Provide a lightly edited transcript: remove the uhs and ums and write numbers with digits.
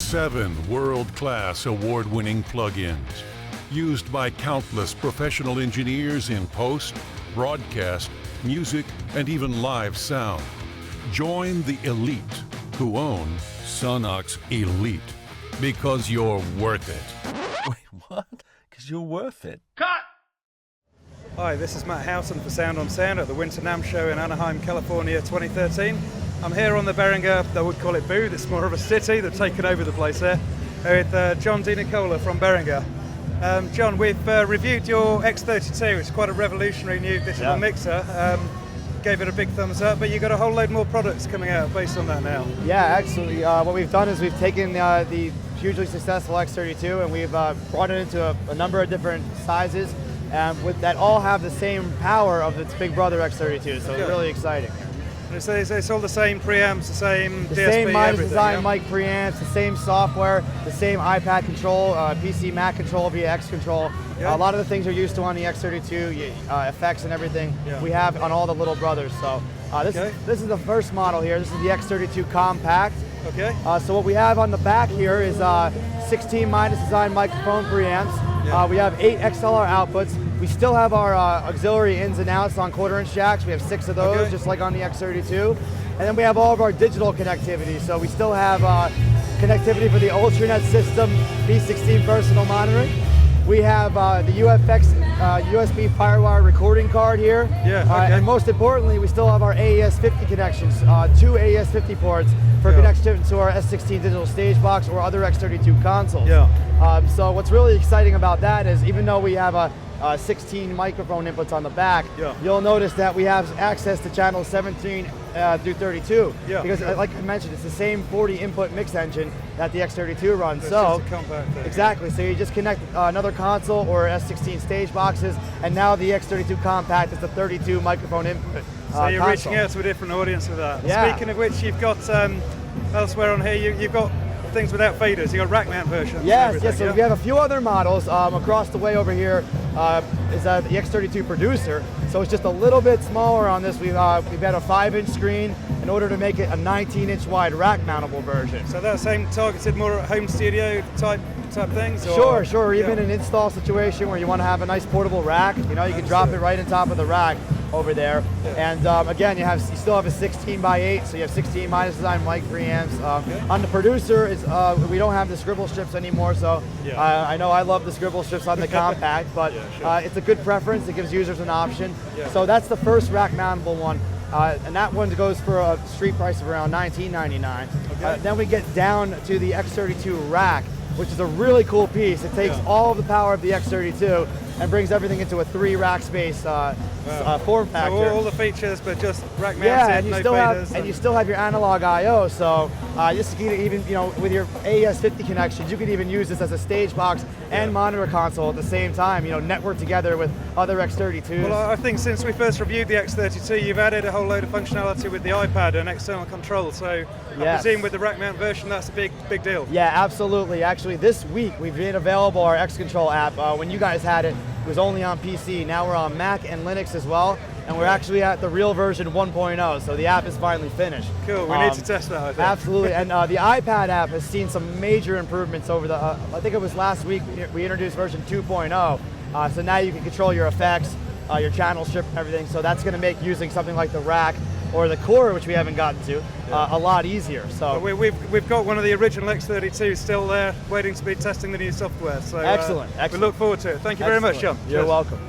7 world-class award-winning plugins used by countless professional engineers in post, broadcast, music, and even live sound. Join the elite who own Sonox Elite because you're worth it. Wait, what? Because you're worth it. Cut! Hi, this is Matt Houghton for Sound on Sound at the Winter NAMM show in Anaheim, California 2013. I'm here on the Behringer, I would call it booth, it's more of a city, they've taken over the place there, with John DiNicola from Behringer. John, we've reviewed your X32, it's quite a revolutionary new digital mixer. Gave it a big thumbs up, but you've got a whole load more products coming out based on that now. Yeah, actually, what we've done is we've taken the hugely successful X32 and we've brought it into a number of different sizes, that all have the same power of its big brother X32, so it's really exciting. And it's all the same preamps, the same DSP, same Midas design yeah? mic preamps, the same software, the same iPad control, PC Mac control via X control. Yeah. A lot of the things you're used to on the X32, effects and everything, we have on all the little brothers. So this is the first model here. This is the X32 Compact. Okay. So what we have on the back here is 16 Midas design microphone preamps. Yeah. We have 8 XLR outputs. We still have our auxiliary ins and outs on 1/4-inch jacks. We have 6 of those, just like on the X32. And then we have all of our digital connectivity. So we still have connectivity for the Ultranet system, B16 personal monitoring. We have the UFX USB Firewire recording card here. And most importantly, we still have our AES-50 connections, 2 AES-50 ports for connection to our S16 digital stage box or other X32 consoles. So what's really exciting about that is even though we have a 16 microphone inputs on the back, you'll notice that we have access to channels 17 through 32. Because like I mentioned, it's the same 40 input mix engine that the X32 runs. So exactly, so you just connect another console or S16 stage boxes, and now the X32 Compact is the 32 microphone input. So you're console. reaching out to a different audience with that. Speaking of which, you've got elsewhere on here, you've got things without faders. You've got rack mount versions. Yes, so we have a few other models. Across the way over here is the X32 Producer. So it's just a little bit smaller on this. We've got a 5-inch screen in order to make it a 19-inch wide rack mountable version. So that same targeted more home studio type things? Or? Sure. Even an install situation where you want to have a nice portable rack, you can drop it right on top of the rack over there. And again, you still have a 16x8, so you have 16 Midas design mic preamps. On the Producer, we don't have the scribble strips anymore, so I know I love the scribble strips on the Compact, but it's a good preference. It gives users an option. So that's the first rack mountable one. And that one goes for a street price of around $19.99. Then we get down to the X32 Rack, which is a really cool piece. It takes all of the power of the X32 and brings everything into a 3-rack space form factor. So all the features, but just rack mounted, no faders. And you still have your analog I/O. So this is even with your AES-50 connections, you could even use this as a stage box and monitor console at the same time. Network together with other X32s. Well, I think since we first reviewed the X32, you've added a whole load of functionality with the iPad and external control. So I presume with the rack mount version, that's a big deal. Yeah, absolutely. Actually, this week we've made available our X Control app. When you guys had it, it was only on PC. Now we're on Mac and Linux as well, and we're actually at the real version 1.0, so the app is finally finished. Cool, we need to test that, I think. Absolutely, and the iPad app has seen some major improvements over I think it was last week we introduced version 2.0, so now you can control your effects, your channel strip and everything, so that's going to make using something like the Rack or the Core, which we haven't gotten to, a lot easier. So we've got one of the original X32s still there, waiting to be testing the new software. So excellent. We look forward to it. Thank you very much, John. You're welcome.